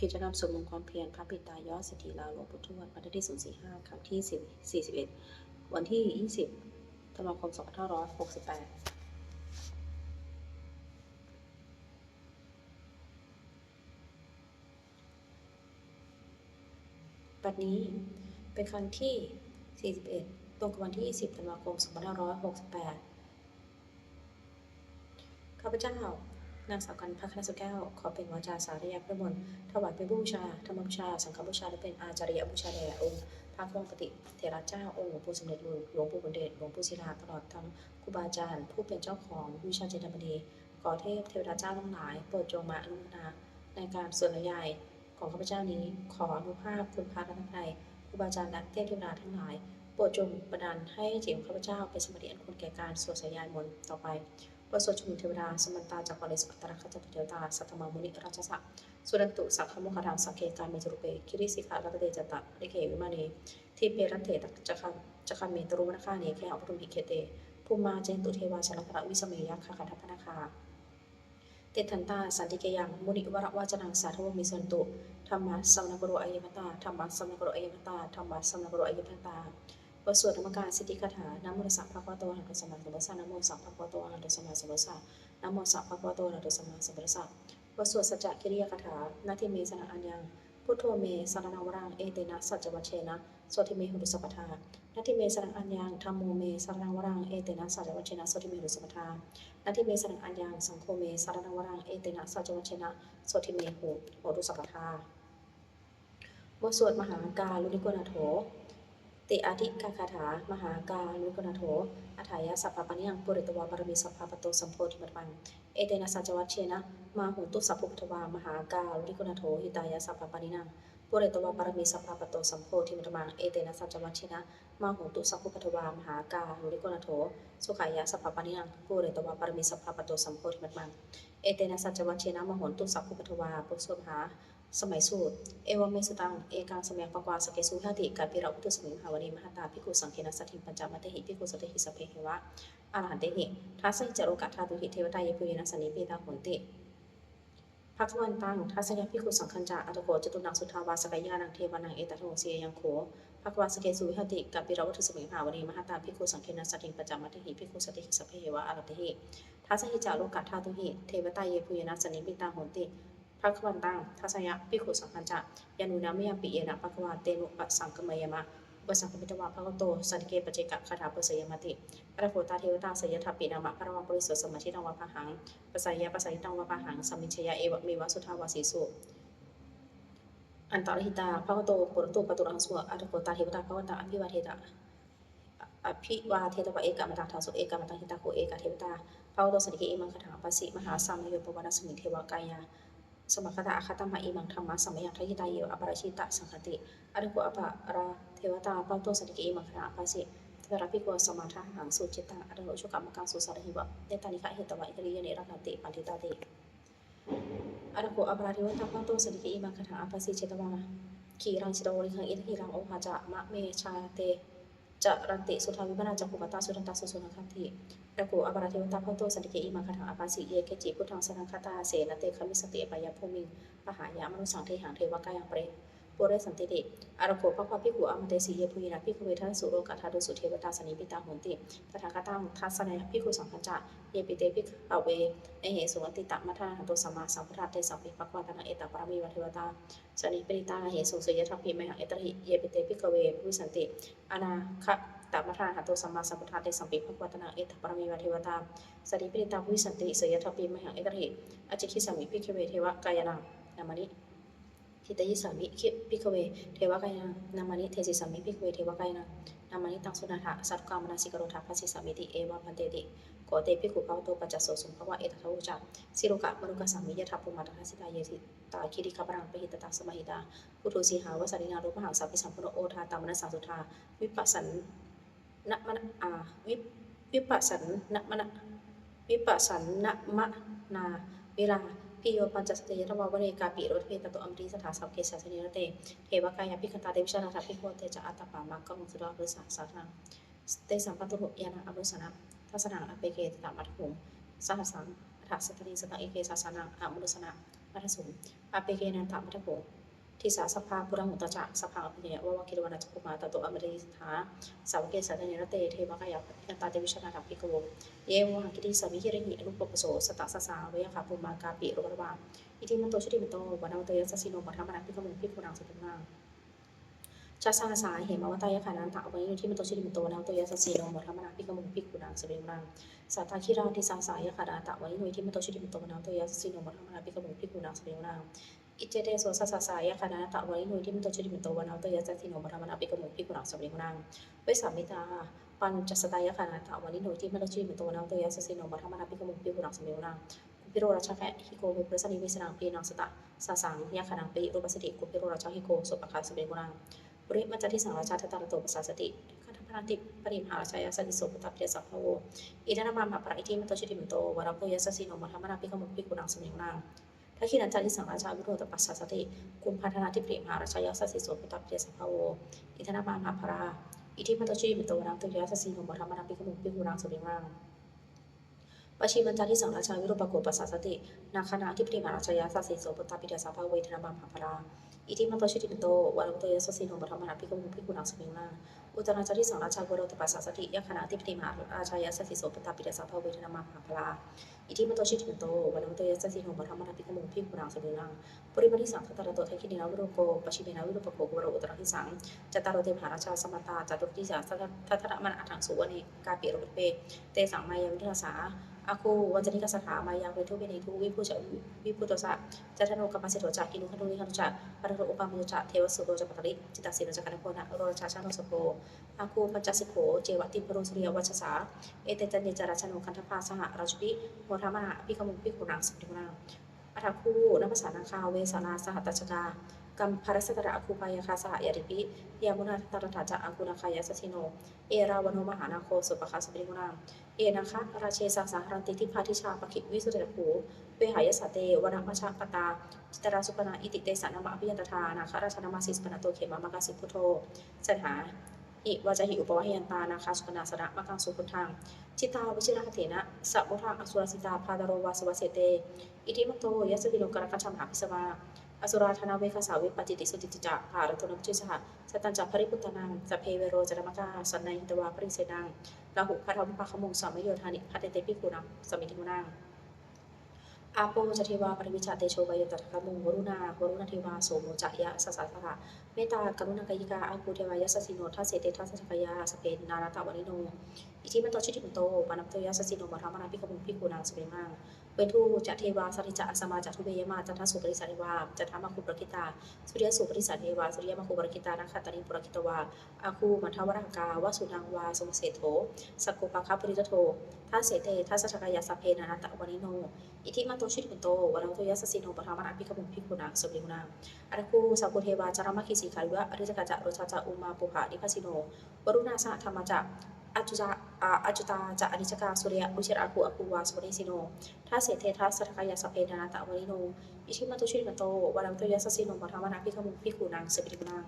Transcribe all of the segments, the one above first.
กิจกรรมสวดมนต์ความเพียรพระปิตายอดสิทธิลาหลวงปู่ทวดวันที่045ครั้งที่41วันที่20ธันวาคม2568บัดนี้เป็นครั้งที่41ตรงกับวันที่20ธันวาคม2568ข้าพเจ้านางสาวกันพักคณสุแก้วขอเป็นวาจาสาธยายพระมนต์ถวายเป็นบูชาธรรมบูชาสังฆบูชาและเป็นอาจาริยบูชาแด่องค์พระครองปฏิเถระเจ้าองค์หลวงปู่สมเด็จหลวงปู่บุญเดชหลวงปู่ศิลาตลอดทั้งครูบาอาจารย์ผู้เป็นเจ้าของวิชาเจตบดีขอเทพเทวดาเจ้าทั้งหลายโปรดจงมาอนุโมทนาในการสวดยายของข้าพเจ้านี้ขออนุภาพคุณพระรัตนตรัยครูบาอาจารย์และเทพเทวดาทั้งหลายโปรดจงประทานให้จิตของข้าพเจ้าเป็นสมาธิอันควรแก่การสวดสยายมนต์ต่อไปบทสวดชุมนุมเทวดาสมันตาจากวาเลสอัตตรคจตุเทวดาสัตตมามุนิราชสักสุรันตุสักขมุขดังสักเกการเมจุรุเปคิริสิกาลัตเตจตะริเกวิมานีทีเปรัตเถตักจักขเมตรุมนาคาเนแค่อภรุมิเคเตภูมาเจนตุเทวาชลพระวิสเมยักขคันธพนาคาเตทันตาสันติเกยังมุนิวรวาจนังสาธวมิสันตุธรรมะสมณกโรอายมตาธรรมะสมณกโรอายมตาธรรมะสมณกโรอายมตาบทสวดธรรมการสิทธิคาถานะโมตัสสะภะคะวะโตอะระหะโตสัมมาสัมพุทธัสสะนะโมตัสสะภะคะวะโตอะระหะโตสัมมาสัมพุทธัสสะนะโมตัสสะภะคะวะโตอะระหะโตสัมมาสัมพุทธัสสะบทสวดสัจจะกิริยคาถานาทิเมสนะอัญญังพุทโธเมสรณังวรังเอเตนะสัจจวัชเชนะโสติเมหุตุสัพพทานาทิเมสนะอัญญังธัมโมเมสรณังวรังเอเตนะสัจจวัชเชนะโสติเมหุตุสัพพทานาทิเมสนะอัญญังสังโฆเมสรณังวรังเอเตนะสัจจวัชเชนะโสติเมหุตุสัพพทาบทสวดมหากาลุนิโกนาโถติอาทิกาคาถามหากาลุนิโกนาโถอัฏฐายะสัพพปะนิยังปุริตวาปรมีสัพพปโตสัมโพธิมัตตังเอเตนะสัจจวัชเชนะมาหุตุสัพพุทธวามหากาลุนิโกนาโถหิตายะสัพพปะนินังปุริตวาปรมีสัพพปโตสัมโพธิมัตตังเอเตนะสัจจวัชเชนะมาหุตุสัพพุทธวามหากาลุนิโกนาโถสุขายะสัพพปะนินังปุริตวาปรมีสัพพปโตสัมโพธิมัตตังเอเตนะสัจจวัชเชนะมโหตุสัพพุทธวาปุสวหาสมัยสูตรเอวเมสุตังเอกังสมัยปะกวาสเกสุหติกาปิระอุตุสมิงหาวดีมหตาภิกขุสังเขนะสัทธิปัญจมัตเตหิภิกขุสัตถิสัพเพหิวะอรหันเตหิทัสสิจโรกัตถาตุหิเทวตายปุยนะสันนิปิตาโหติภักวันตังทัสยะภิกขุสังคัญจาอัตโกจตุนังสุทาวาสกายานังเทวานังเอตโทเสียยังโขภักวาสเกสุหติกาปิระอุตุสมิงหาวดีมหตาภิกขุสังเขนะสัทธิปัญจมัตเตหิภิกขุสัตถิสัพเพหิวะอรหันเตหิทัสสิจโรกัตถาตุหิเทวตายปุยนะสันนิปิตาโหติภักวันตังทัสยะภิกขุสังคัญจายานุนามิยปิเยนะภักวาเตนุปสังกมยมะอุปสังคมิตวาภะคะโตสันติเกปเจกะคาถาปุสยมติอรโภตาเทวตาสยทัพปินามะพระวังปริสุทธิ์สมัชิตังวะพะหังปัสสายะปัสสายิตังวะพะหังสัมมิชยะเอวะเมวะสุทาวาสีสุอันตรหิตาภะคะโตปุรตุปตุรังสุอรโภตาเทวตาภะคะตาอภิวาเทตะอภิวาเทตวะเอกามตังทาสุเอกามตังหิตาโคเอกเทวตาภะคะโตสันติเกอิมังคถาปัสสิมหาสัมมโยปวารสมิเทวกายาสมคตาอาคตมะอิมังธรรมะสัมยังทหิตาเยวอปราชิตะสังคติอริโกอปะราเทวตาปัตโตสันติเกอิมังคถาปัสสิเทวราภิกขุสมาทาหังสุจิตังอริโกชุกะมะกังสุสารหิวะเนตานิคะเหตวะอิตริยเนรัตติปันติตาติอริโกอปราเทวตาปัตโตสันติเกอิมังคถาปัสสิเจตวาขีรังชิโตริขังอิทธิรังโอหะจะมะเมชาเตจะรันติสุทาวิปนาจักขุปตาสุทันตาสุสุนังคันติระโกอปราเทวตาพัตโตสันติเกอิมังคถาอปัสสิเยเกจิพุทธังสนังคตาเสนเตคมิสติปายะภูมิปหายะมนุสังเทหังเทวกายังเปรปุเรสันติติอรโกภควาภิกขุอมเตสีเยภูยินาภิกขุเวทัสสุโรกัทธาดุสุเทวตาสนิปิตาโหนติตถาคตังทัสสนัยภิกขุสังฆัจจะเยปิเตภิกขเวเอเหสุวัติตะมัทธาหันโตสัมมาสัมพุทธะเตสัพพิภควาตนะเอตปารามีวัเทวตาสนิปิตาเหสุสยทัพพิมหังเอตหิเยปิเตภิกขเววิสันติอนาคตมัทธาหันโตสัมมาสัมพุทธะเตสัพพิภควาตนะเอตปารามีวัเทวตาสนิปิตาวิสันติสยทัพพิมหังเอตหิอจิคิสัมมิภิกขเวเทวกายนังนามานิทิตยิสามิคิภิกขเวเทวกายนังนามานิเทสิสามิภิกขเวเทวกายนังนามานิตังสุนาถะสัตกามนาสิกโรธาภัสสิสามิติเอวะพันเตติโกเตภิกขุภวโตปัจจโสสุภวะเอตทัวจักสิโรกะมนุกสัมมิยทัพปุมาตทัสสิตาเยติตาคิริขปรังปหิตตาสมหิตาพุทโธสีหาวสันนินารุปหังสัพพิสัมพุทโธโอทาตามนัสสังสุทาวิปัสสันนะมะวิปัสสันนะมะวิปัสสันนะมะนาเวลาพิโยปัญจสติยตวาวเรกาปิโรธเพตโตอัมริสถาสัพเคสัสนิรเตเทวกายภิกขตาเดวิชนาถาภิกขุเตจะอัตตปามักกมุสุดาภุสะสาทังเตสัมปัตตุยานังอภิสนะทัสนังอเปเกตตามัตถุสหัสสังอัฏฐสตริสตังเอเกสัสสนังอมุสนะ มัทสุอาเปเกนันตมัทโกทิสาสภาปุรังอุตจักสภาอภิเนยวะกิรวนาจักุมาตโตอมริสถาสาวเกสัตเนรเตเทวกายาปิกันตาเตวิชนาทัพพิกโวเยวะกิติสามิหิริหิอนุปปโสสตสสาเวยคะปุมากาปิโรกวาอิติมันโตชุติมันโตวันเอาเตยสัสสิโนมัทมนาพิกมุพิกุนังสุตุนาชาสาสาเหมาวตายขานันตะวันนี้ที่มันโตชุติมันโตวันเอาเตยสัสสิโนมัทมนาพิกมุพิกุนังสุตุนาสัตตาคิราทิสาสายขานันตะวันนี้ที่มันโตชุติมันโตวันเอาเตยสัสสิโนมัทมนาพิกมุพิกุนังสุตุนาอิเจเดโสสสสายขานันตะวันนี้ที่มันโตชุติมันโตวันเอาเตยสัสสิโนมัทมนาพิกมุพิกุนังสุตุนาเวสามิตาปัญจสตายขานันตะวันนี้ที่มันโตชุติมันโตวันเอาเตยสัสสิโนมัทมนาพิกมุพิกุนังสุตุนาพิโรราชาแค่ฮิโกเวปรสนิวิสนังปีนังสตะสาสังยาขานังปีรูปสติกุพิโรราชาฮิโกสุปคาสเบกุนังบริมัจจทิสังราชาทัตตาโตปัสสาสติขันธพนันติปริมหาราชายาสติโสปตัพเทสัพพโวอิดานามามหาปราอิทิมันโตชิติมันโตวราโพยสัสสิโนมัทมนาปิกมุปิกุนังสมิกุนังทักขินันจันทิสังราชาวิโรตปัสสาสติกุมพันธนาทิปริมหาราชายาสติโสปตัพเทสัพพโวอิดานามามหาปราอิทิมันโตชิติมันโตวราโพยสัสสิโนมัทมนาปิกมุปิกุนังสมิกุนังปชิมันจาริสังราชาวิโรปโกปัสสาสตินาคณะที่ปริมาราชายาสัสสิโสปตัพเทสัพพโวอิดานามามหาปราอิทิมันโตชิติมันโตวราโพยสัสสิโนมัทมนาปิกมุปิกุนังสมิกุนังอุตราจาริสังราชาวิโรตปัสสาสติยคณะที่ปริมาราชายาสัสสิโสปตัพเทสัพพโวอิดานามามหาปราอิทิมันโตชิติมันโตวราโพยสัสสิโนมัทมนาปิกมุปิกุนังสมิกุนังปริมาทิสังทัตตาโตทักขิเนนาวิโรโกปชิเมนาวิโรปโกวโรอุตราทิสังจัตตารโตเตมหาราชาสมตาจตุติสาทัตตะมันอัฏฐังสุวเนกาปิโรเปเตสังมายาวิทาสาอาคูวัจนิกสถามายาเวทุเบนิทุวิพุจวิพุตสะจัตโนกัมมัสสิโตจักอินุขนุนิขนุจักปะโรอุปามุจักเทวสุโรจักปตริจิตตสิโนจักกัณโพนะโรราชาชาโนสโพอาคูปัญจสิโขเจวติปโรสุริยวัชสาเอเตจันเนจาราชโนคันธภาสหราชปิโมทามะพิกมุพิกุนังสุติกุนังอัฏฐคูนัมสานังคาเวสานาสหัตตชกากัมภารสตระอคูปายคาสหยาริปิยามุนาตระถาจะอากุนาคายาสสิโนเอราวโนมหานาโคสุปคาสปิกุนังเอนะคะราเชสาสาหรันติทิพาทิชาปคิวิสุเตภูเวหายสเตวนามัชปตาจิตราสุปนาอิติเตสานามะอภิยันตถานาคราชนามาสิสปนาโตเขมามะกาสิพุทโธสัทหาอิวาจหิอุปวะหิยันตานาคาสุปนาสนะมะกังสุพุทธังจิตาวชิระเถนะสัพพุทธังอสุรสิตาพาดโรวาสวะเสเตอิทิมโตยัสติโลกรคัจฉมหาภิสวาอสุราธนาเวคสาวิปจิติสุติจักภารตุนมุจิสหสตัญจภริพุตตนังสเพเวโรจรมกาสันนัยตวาปริเสนังราหุพัทวิภาคมุงสามโยธานิพัตเตปิกุนังสมิติกุนังอาโปจเทวาปริวิชาเตโชวายตถาคมุงวรุณเทวาโสโมจายะสัสสะสะเมตตากรุณากายิกาอาภูเทวายสัสสิโนทัสเสเตทัสสะกายาสเปนานาตวานิโนอิทิมันโตชิติมันโตปานัมโตยสัสสิโนมัทมนาปิกมุปิกุนังสเปมังเวทุจะเทวาสัริจะสมาจัตุเบยมาจัทสุปริสันวาจัทามาคุปรกิตาสุริยสุปริสันเทวาสุริยมาคุปรกิตานักขัตตานิปุรกิตวาอาคูมัทวรากาวสุนังวาสมเสโธสักกุปะคาปริตโธทัสเสเตทัสสะกายาสเพนานาตวานิโนอิทิมันโตชิติมันโตวานัมโตยสัสสิโนมัทมนาปิกมุปิกุนังสเปมังอาคูสักกุเทวาจารมคิสิกาลิวะอริจกะจะโรชาจะอุมาปุหะนิพัสิโนวรุณาสะธรรมจะอจุตาจะอนิจกาสุริยอุชิราคูอคูวาสวนิสิโนทัสเสเททัสสะกายาสเพนานาตวานิโนอิทิมันโตชิติมันโตวานัมโตยสัสสิโนมัทมนาปิกมุปิกุนังสเปมัง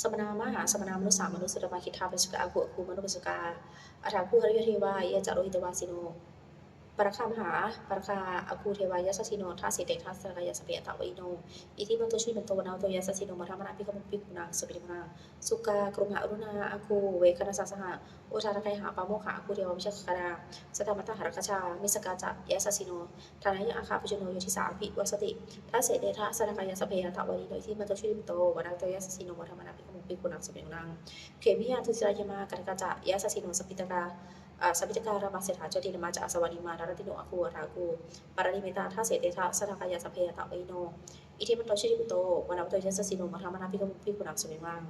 สมนามหาสมนามนุสามนุสุตมาคิทาปัสกะอากุอคูมนุปัสกาอัฏฐาคูหริยเทวายะจโรหิตวาสิโนปรคามหาปรคาอาคูเทวายาสสิโนทัสสิเตทัสสะกายาสเปตวานิโนอิทิมันโตชิมันโตวนาโตยาสสิโนมัทมนาปิกมุปิกุนังสเปมังสุกากรุงหาอรุณาอาคูเวคณสสหะโอทาทะไคหาปาโมขะอาคูเทววิชคาราสตมัตตหรคชามิสกาจะยาสสิโนทานายะอาคาปุจโนโยทิสาภิวสติทัสเสเตทัสสะกายาสเปตวานิโนอิทิมันโตชิมันโตวนาโตยาสสิโนมัทมนาปิกมุปิกุนังสเปมังเขมิยาทุสิรายมากะจะยาสสิโนสปิตกาสัพพิจการามาเสถาจตินมาจากสวรรค์มาดารติโนอคูราคูปารานิเมตาทัสเสเตทะสทากายาสเพยตะวิโนอิทิมันโตชิริปุโตวานาโตยัสสิโนมัทมนาปิกมุปิกุนังสมิมัง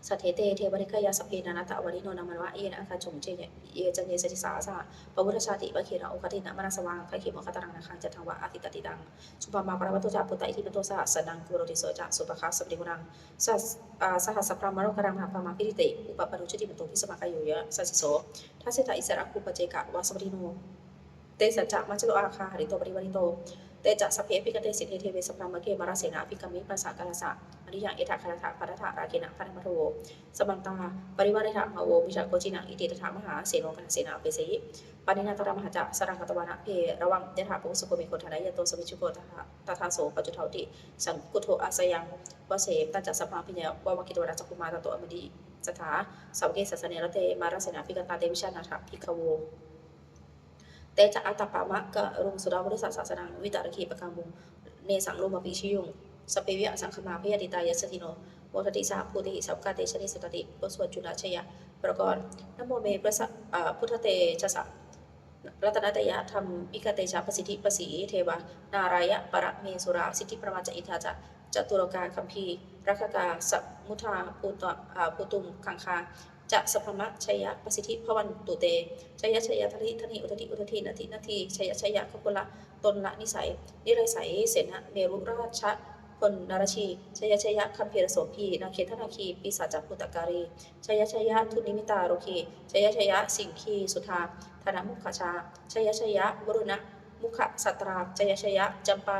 สัทเทเตเทวริกายาสเพนานาตวานิโนนามันวะเอนะอังคาจงเจเยจันเยสติสาสะปวุทธชาติปะเขนะโอคตินะมนัสวังไคขิมคตรังนาคังจัตถังวะอาทิตติตังสุปมาปรวัตโตจะปุตตะอิทิมันโตสะสนังกุโรติโสจะสุปคาสปริกุนังสหัสพรามโรกรังหาพามาพิริติอุปปนุชิติมันโตพิสมากายโยยะสัสสิโสทัสเสตะอิสระคูปเจกะวาสปริโนเตสัจจะมัจจุอาคาหริโตปริวาริโตเต จะสเพพิกเตสิทธิเทเวสพรามเกมารเสนาภิกมิปัสสะกาลสะอริยังเอถะคณถะพัทธะราคินะพัทธมโทสมันตาปริวาริธะมโวมิจโกจินังอิติตถามหาเสโนกเสนาเปเสยิปานินาตระมหาจะสรังคตวานะเพระวังยถาปุสุโกมิโคทนายโตสวิชุโกตถาโสปัจจุเทาติสังกุโทอาสยังวเสตัจจสภาพิญญาววกิตวราจักกุมาตโตอมดีสถาสาวเกศสเนรเตมารเสนาภิกตาเตวิชานาถภิกขโวเตจะอัตตปามะกะรุงสุดาวริสัสสนังวิตารคีปะกามุเนสังโลมาปิชิยุงสเปวิอสังขมาพยติตายสติโนโมทติสาภูติสัพกาเตชนิสุตติบทสวดจุลชยะประกรณ์นโมเมพระพุทธเตชะสะรัตนตยะธรรมอิกเตชะประสิทธิประสีเทวานารายะปะเมสุราสิทธิประมาจอิทาจะจตุรกาคัมภีรักกาสัมุทาปูตุมขังคาจะสัพพมะชัยยะประสิทธิพวันตุเตชัยยะชัยยะทนิอุทธินาทีชัยยะชัยยะขกุละตนละนิสัยนิไรสัยเสนะเมรุราชพลนารชีชัยยะชัยยะคัมภีรโสพีนาเคธนาคีปีศาจพุตตการีชัยยะชัยยะทุนิมิตาโรคีชัยยะชัยยะสิงคีสุธาธนมุขชาชัยยะชัยยะวรุณะมุขสัตราชัยยะชัยยะจำปา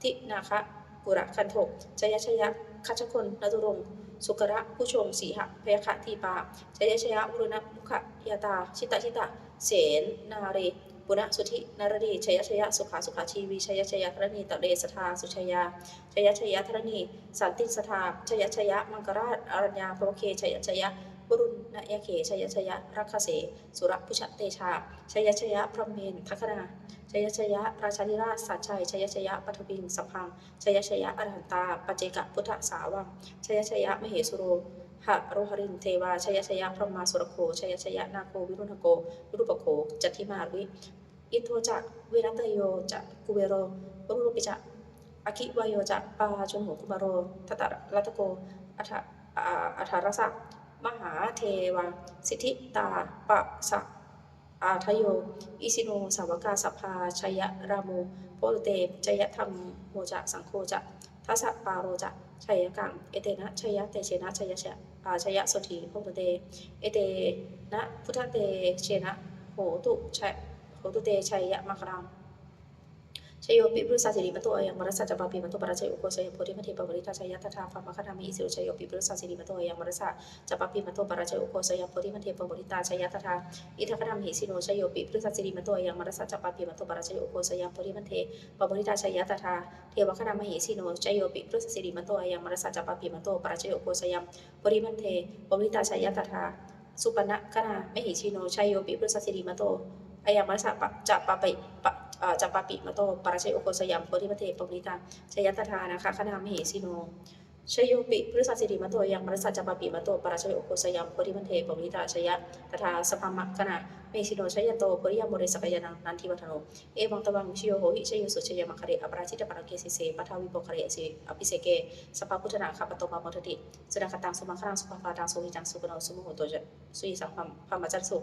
ทินาคะกุระคันโทชัยยะชัยยะคัชคนนตุรงสุกระผู้ชงสีหะพยคะทีปาชัยยะชัยยะวรุณะมุขยาตาชิตาเสนนาเรปุณสุธินารดีชัยยะชัยยะสุขาชีวีชัยยะชัยยะธรณีตะเรสธาสุชัยยาชัยยะชัยยะธรณีสันติสธาชัยยะชัยยะมังกราชอรัญญาโพเคชัยยะชัยยะบุรุณยะเขชัยยะชัยยะรักขเสสุรพุชเตชาชัยยะชัยยะพรหมเมนทัคนาชัยยะชัยยะราชาธิราชสัจชัยชัยยะชัยยะปัทวิงสัพพังชัยยะชัยยะอรหันตาปัจเจกพุทธสาวังชัยยะชัยยะมเหสุโรหะโรหรินเทวาชัยยะชัยยะพรหมาสุรโคชัยยะชัยยะนาโควิรุณโกวิรุปโคจัตถิมาริอิโทจะวิรัตโยจะกุเวโรวรุปิจะอคิวายโยจะปาชนโหกุมารโรทัตตะรัตโกอัฏฐารสะมหาเทวาสิทธิตาปะสะอาทโยอิสิโนสาวกาสัพพาชัยยะรามูโพเตชัยยะธรรมโมจะสังโฆจะทัสสะปาโรจะชัยยะกังเอเตนะชัยยะเตเชนะชัยยะชัยยะโสถีโพเตเอเตนะพุทธเตเชนะโหตุเตชัยยะมัครังชัยโยปิพุทธาสิริมัตโตยังมรสะจัปปาปิมัตโตปราชัยอุโกชัยโพธิมัทธิปวริตาชัยยะตถาภะมะคะนามิอิสิโรชัยโยปิพุทธาสิริมัตโตยังมรสะจัปปาปิมัตโตปราชัยอุโกชัยโพธิมัทธิปวริตาชัยยะตถาอิทัคนามิอิสิโรชัยโยปิพุทธาสิริมัตโตยังมรสะจัปปาปิมัตโตปราชัยอุโกชัยโพธิมัทธิปวริตาชัยยะตถาเทวคณามหิสิโนชัยโยปิพุทธาสิริมัตโตยังมรสะจัปปาปิมัตโตปราชัยอุโกชัยโพธิมัทธิปวริตาชัยยะตถาสุปนะคณามหิสิโนชัยโยปิพุทธาสิริมัตโตยังมรสะจัปปาปิจัปปาปิมัตโตปราชัยโอโคสยามโพธิมัทเถปวริตาชัยยัตถานะคะคณามเหสิโนชัยโยปิพุทธาสิริมัตโตยังมรสะจัปปาปิมัตโตปราชัยโอโคสยามโพธิมัทเถปวริตาชัยยัตถาสภามะคณาเมสิโนชัยยโตปริยามโมเรสกยานันทิวัฒโนเอวังตวังชิโยโหหิชัยโยสุชัยมัคคะเรอปราชิตปรเกสิเสปัทวิโปคะเรสิอภิเสเกสภาพุทธนาคปโตมาโมทติสดาคตังสุมังคลังสุภาพาตังสุหิจังสุปโนสุโมโหโตจะสุยิสังพามจันสุ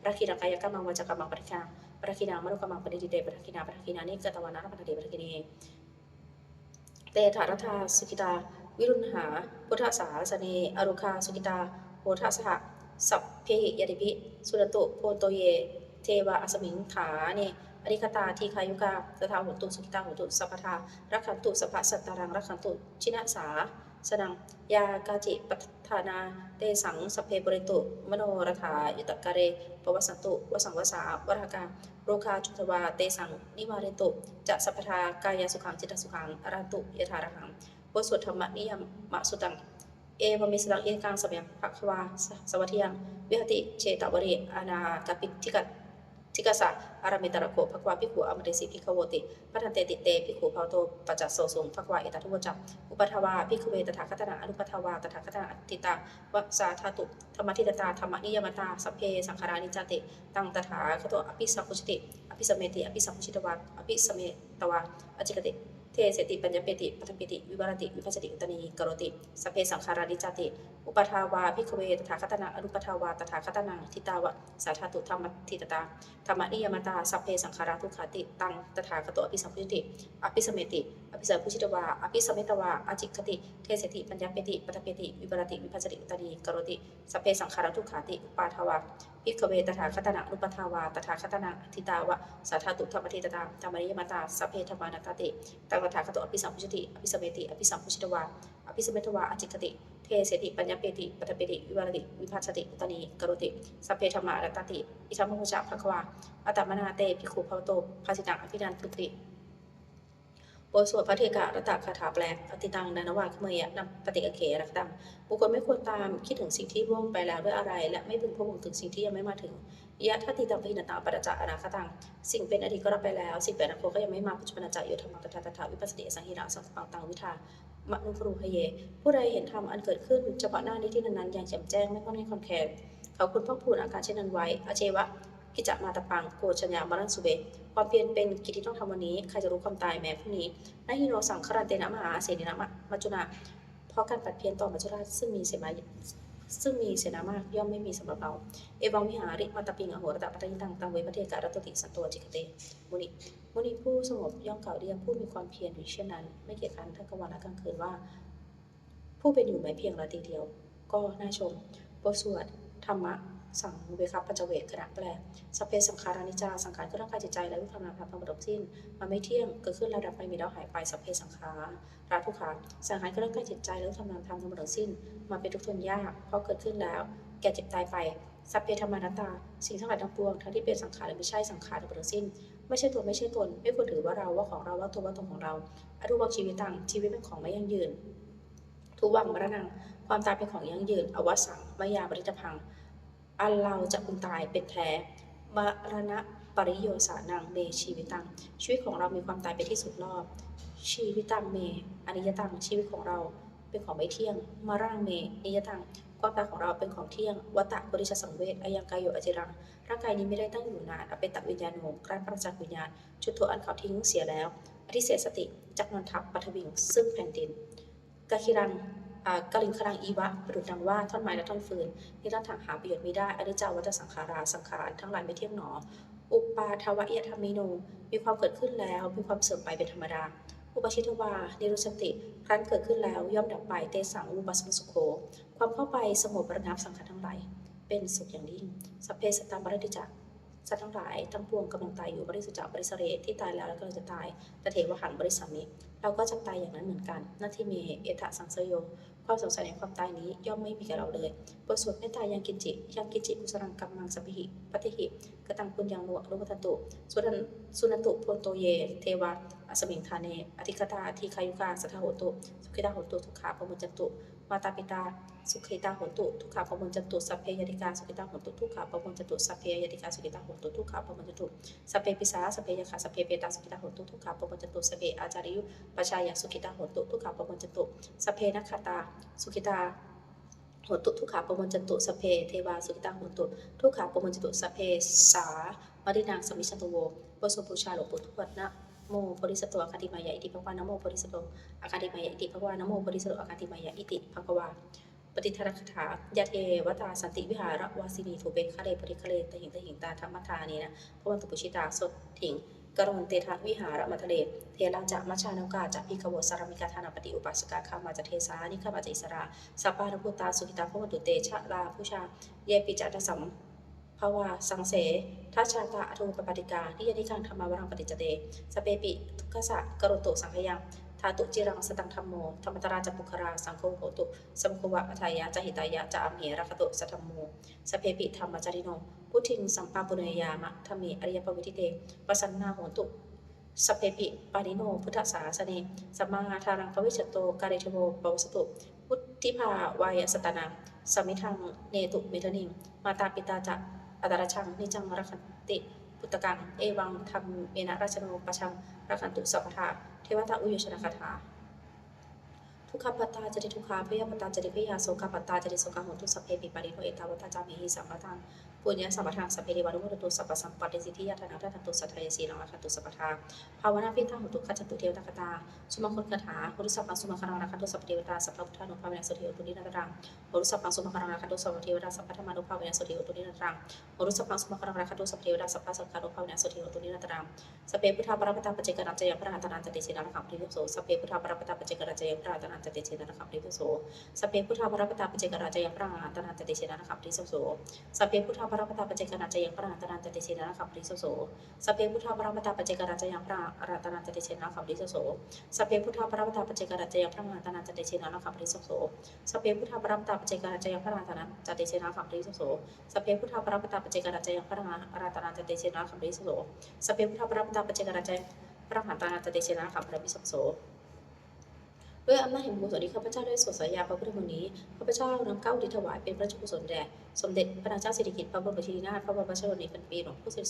รักขิรังกายกรรมังวจกรรมังปริฆาปรักขินามนุกรรมังปฏิทิเตปรักขินานิกตวานาปฏิปรักขินีเตถารัธาสุขิตาวิรุณหาพุทธสาสเนอรุคาสุขิตาโหทัสหะสัพเพหิยติภิสุรตุโพโตเยเทวะอสมิงขาเนอริคตาทีคายุกาตถาหุตุสุขิตาหุตุสัพพทารักขันตุสัพพสัตตารังรักขันตุชินะสาสนังยากาจิปัฏฐานาเตสังสเพปริตุมโนรถายุตกะเรปวัสตุวสังวสาวรากาโรคาจุตวาเตสังนิวาเรตุจะสัพพทากายสุขังจิตสุขังอรันตุยถาระหังโพสุธรรมนิยมมะสุตังเอวมิสลังเอกังสมัยภควาสวัสดิยังวิหติเชตวเรอนาตปิทิกษะอารามิตระโกภควาภิกขุอมเตสิภิกขโวติปัฏฐเตติเตภิกขุภาวโตปัจจโสสุงภควาเอตทุวจักอุปทวาภิกขเวตถาคตนาอนุปทวาตถาคตนาติตาวสาธาตุธรรมทิตตาธรรมนิยมตาสัพเพสังขารานิจจติตังตถาคตอภิสัพพุชติอภิสเมติอภิสัพพุชิตวาอภิสเมตวาอจิกติเทเสติปัญญเปติปัทปิติวิวารติวิภัสติอุตนีกโรติสัพเพสังขารานิจจติอุปทาวาภิกขเวตถาคตนาอนุปทวาตถาคตนาทิตาวะสาธาตุธรรมทิตตาธรรมนิยมตาสัพเพสังขาราทุกขาติตังตถาคตอภิสัพพุชติอภิสเมติ อภิสัมพุชิตวาอภิสมิตวาอาจิคติเทเสติปัญญาเปติปัตตเปติวิปรติวิภัสสติอุตติกโรติสัพเพสังขาราทุกขาติอุปาทวาภิกขเวตถาคตนะนุปทาวาตถาคตนะทิตาวะสัทธาตุธรรมทิตตาธรรมนิยมตาสัพเพธรรมานัตติตังตถาคตอภิสัมพุชติอภิสเมติอภิสัมพุชิตวาอภิสมิตวาอาจิคติเทเสติปัญญาเปติปัตตเปติวิปรติวิภัสสติอุตติกโรติสัพเพธรรมานัตติอิทัมมโหจะภควาอัตตมนาเตภิกขุภวโตภาสิตังอภินันทุติบทสวดพระเทกะรัตตคาถาแปลปฏิตังนานวาขเมยะนำปฏิกเขรักตังบุคคลไม่ควรตามคิดถึงสิ่งที่ล่วงไปแล้วด้วยอะไรและไม่พึงพะวงถึงสิ่งที่ยังไม่มาถึงยะทัตติตังปิณตาปัจจะอนาคตังสิ่งเป็นอดีตก็รับไปแล้วสิ่งเป็นอนาคตก็ยังไม่มาปัจจุบันจะโยธรรมังตถาตถาวิปัสสติสังหิระสังขปังตังวิธามนุครูพเยผู้ใดเห็นธรรมอันเกิดขึ้นเฉพาะหน้าในที่นั้นๆอย่างแจ่มแจ้งไม่ค่อนให้คอนแคลนเขาคุณพ่อพูดอาการเช่นนั้นไว้อเจวะกิจมาตปังโกชัญญามรังสุเบความเพียรเป็นกิจที่ต้องทำวันนี้ใครจะรู้ความตายแม้พรุ่งนี้นาฮิโนสังครันเตนะมหาเสนินะมัจจุนาเพราะการปัดเพียรต่อมัจจุราชซึ่งมีเสนามากย่อมไม่มีสำหรับเราเอวังวิหาริมัตตปิงอโหรตะปัตติตังตังเวปเทการัตติสันโตจิกเตมุนีผู้สงบย่อมกล่าวเรียกผู้มีความเพียรอยู่เช่นนั้นไม่เกียจคร้านทั้งกลางวันและกลางคืนว่าผู้เป็นอยู่แม้เพียงราตรีเดียวก็น่าชมบทสวดธรรมะสังเวคัปปัจเวกขณะแปลสัพเพสังขารานิจจาสังขารคือร่างกายจิตใจและรูปธรรมนามธรรมทั้งหมดสิ้นมันไม่เที่ยงเกิดขึ้นแล้วดับไปมีแล้วหายไปสัพเพสังขาราทุกขาสังขารคือร่างกายจิตใจและรูปธรรมนามธรรมทั้งหมดสิ้นมันเป็นทุกข์ทนยากเพราะเกิดขึ้นแล้วแก่เจ็บตายไปสัพเพธรรมานัตตาสิ่งทั้งหลายทั้งปวงทั้งที่เป็นสังขารและไม่ใช่สังขารทั้งหมดสิ้นไม่ใช่ตัวไม่ใช่ตนไม่ควรถือว่าเราว่าของเราว่าตัวว่าตนของเราอรูปชีวิตต่างชีวิตเป็นของไม่ยั่งยืนทุวังมรณะความตายเป็นของยั่งยืนอวสังมายาปริตพังอันเราจะพึงตายเป็นแท้มรณะปริโยสานังเมชีวิตังชีวิตของเรามีความตายเป็นที่สุดรอบชีวิตังเมอนิยตังชีวิตของเราเป็นของไม่เที่ยงมรังเมนิยตังความตายของเราเป็นของเที่ยงวัตตะปริชสังเวชอายังกายโยอจิรังร่างกายนี้ไม่ได้ตั้งอยู่นานอเปตวิญญาณโหกลายประจักษ์วิญญาณจุดโทอันเขาทิ้งเสียแล้วอธิเสสติจักนนทัพปัทวิงซึ่งแผ่นดินกาคิรังกลิงครังอีวะประดุจดังว่าท่อนไม้และท่อนฟืนนี่ท่านถางหาประโยชน์ไม่ได้อนิจจาวัฏสังขาราสังขารทั้งหลายไม่เที่ยงหนออุปาทวะเยธรรมิโนมีความเกิดขึ้นแล้วมีความเสื่อมไปเป็นธรรมดาอุปชิตวานิรุสติครั้นเกิดขึ้นแล้วย่อมดับไปเตสังอุปสังสุโขความเข้าไปสงบระงับสังขารทั้งหลายเป็นสุขอย่างยิ่งสัพเพสัตตามรติจักสัตว์ทั้งหลายทั้งปวงกำลังตายอยู่บริสุจักบริสเรที่ตายแล้วกำลังจะตายตเถวหังบริสัมมิเราก็จะตายอย่างนั้นเหมือนกันนาทิเมเอตสังสโยความสงสัยในความตายนี้ย่อมไม่มีแก่เราเลยบทสวดเมตตายังกินจิกุสรังกัมมังสัพพิหิปฏิหิกตังปุญญังโนอนุปทันตุสุนันตุโพนโตเยเทวะอสมิงธาเนอธิคตาทีคายุกาสัทธโหตุสุขิตาโหตุทุกขาปมุจจตุมาตาปิตาสุขิตาโหตุทุกขาปมุจจตุสัพเพยติกาสุขิตาโหตุทุกขาปมุจจตุสัพเพยติกาสุขิตาโหตุทุกขาปมุจจตุสัพเพปิสาสัพเพยขาสัพเพเปตาสุขิตาโหตุทุกขาปมุจจตุสัพเพอาจาริยุปัจจายสุขิตาโหตุทุกขาปมุจจตุสัพเพนัคขตาสุขิตาโหตุทุกขาปมุจจตุสัพเพเทวาสุขิตาโหตุทุกขาปมุจจตุสัพเพสามรินางสมิชันโตโวบทสวดบูชาหลวงปู่ทวดนะโมโพธิสัตว์อาคาติมายะอิติภควานะโมโพธิสัตว์อาคาติมายะอิติภควานะโมโพธิสัตว์อาคาติมายะอิติภควาปฏิทารคถายะเทวตาสันติวิหารวาสินีถูเปคะเลปริคะเลตหิงตาธรรมทานีนะพระวันตุปุชิตาสดถิงกรณเตทะวิหารมัทะเลเทราจะมัชานกาจะพิขโวสารมิกาธานาปฏิอุปัสสกาคามาจะเทสานิข้ามาจะอิสระสัปปารพุตาสุขิตาพระวันตุเตชะลาผู้ชาเยปิจัตสัมภาวาสังเสทัชชาตาอโทปปฏิกานิยนิคังธรรมวรังปฏิจเตสเปปิทุกขสะกโรตุสังขยังธาตุจิรังสตังธรรมโมธรรมตราจปุคราสังโฆโหตุสัมโฆวะอัฏฐายะจหิตายะจะอัมเหระคตุสัทธมโมสเพปิธรรมจาริโนพุทธิงสัมปาปุเนยามะธรรมิอริยปวิทิเตปสันนาโหตุสเพปิปานิโนพุทธสาสเนสัมมาทารังภวิชโตกาเรชโวปวสตุพุทธิภาวายสตนาสมิทังเนตุเมทนิงมาตาปิตาจะอัตระชังนิจังรักขันติพุตตกังเอวังธรรมเมนะราชโนปชังรักขันตุสัพพทาเทวตาอุโยชนะคาถาทุกข ขปตาจติทุกขาพยาปตาจติพยาโสกปตาจติโสกาโหตุสัพเพปิปาริโนเอตาวตาจามิหิสัมปทังปุญญสัมปทังสัพเพเทวานุโมทตุสัพพสัมปติสิทธิยถานาทันตุสัทธายสีนังคันตุสัพพทาภาวนาพิทังหุตุขจันตุเทวตคตาสุมาคตคาถาโหตุสัพพังสุมาคารังคันตุสัพพเทวตาสัพพพุทธานุภาเวนะสุเทวตุนิรัตรังโหตุสัพพังสุมาคารังคันตุสัพพเทวตาสัพพธรรมานุภาเวนะสุเทวตุนิรัตรังโหตุสัพพังสุมาคารังคันตุสัพพเทวตาสัพพสังฆานุภาเวนะสุเทวตุนิรัตรังสเปพุทธาปรปตาปเจกนันจยังพระหัตถนันจติเสนาคัมปริโสสเปพุทธาปรปตาปเจกนันจยังพระหัตถนันจติเสนาคัมปริโสสเปพุทธาปรปตาปเจกนันจยังพระหัตถนันจติเสนาคัมปริโสสเปพุทธาปรปตาปเจกนันจยังพระหัตถนันจติเสนาคัมปริโสสเปพุทธาปรปตาปเจกนันจยังพระหัตถนันจติเสนาคัมปริโสสเปพุทธาปรปตาปเจกนันจยังพระหัตถนันจติเสนาคัมปริโสสเปพุทธาปรปตาปเจกนันจยังพระหัตถนันจติเสนาคัมปริโสสเปพุทธาปรปตาปเจกนันจยังพระหัตถนันจติเสนาคัมปริโสสเปพุทธาปรปตาปเจกนันจพระหัตถนาจติเสนาคัมภีร์สัพโสด้วยอำนาจแห่งบุญกุศลที่ข้าพเจ้าได้สวดสายาพระพุทธมนต์นี้ข้าพเจ้านำเก้าอุทิศถวายเป็นพระราชกุศลแด่สมเด็จพระนางเจ้าสิริกิติ์พระบรมราชินีนาถพระบรมราชชนนีพันปีหลวงผู้เสด็จ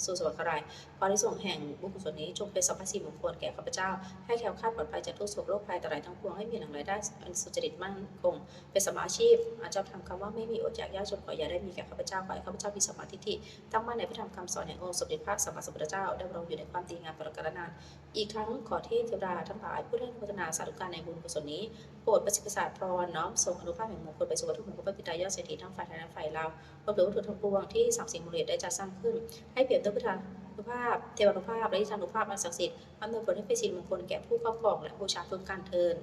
สู่สวรรคารขออานิสงส์แห่งบุญกุศลนี้จงเป็นสัพพสิริมงคลแก่ข้าพเจ้าให้แคล้วคลาดปลอดภัยจากทุกโศกโรคภัยอันตรายทั้งปวงให้มีหลังรายได้อันสุจริตมั่นคงเป็นสมมาชีพอาจารย์ทำคำว่าไม่มีอดอยากยากจนขออย่าได้มีแก่ข้าพเจ้าขอให้ข้าพเจ้ามีสมาธิที่ตั้งมั่นในพระธรรมคำสอนแห่งองค์สมเด็จพระสัมมาสัมพุทธเจ้าดำรงอยู่ในความดีงามตลอดกาลนานอีกทั้งขอเทพเทวดาทั้งหลายผู้ได้อนุโมทนาสาธุการในบุญกุศลนี้โปรดประสิทธิศาสตร์พรน้อมส่งอนุภาพแห่งมงคลไปสู่วัตถุมงคลพระปิตายอดเศรษฐีทั้งฝ่ายไทยและฝ่ายลาวรวมถึงวัตถุทั้งปวงที่สามสิ่งมูลเหตุได้จัดสร้างขึ้นให้เปรียบด้วยพุทธานุภาพเทวานุภาพและอิทธานุภาพอันศักดิ์สิทธิ์อำนวยผลให้เป็นสิริมงคลแก่ผู้ครอบครองและบูชาทุกการเทิน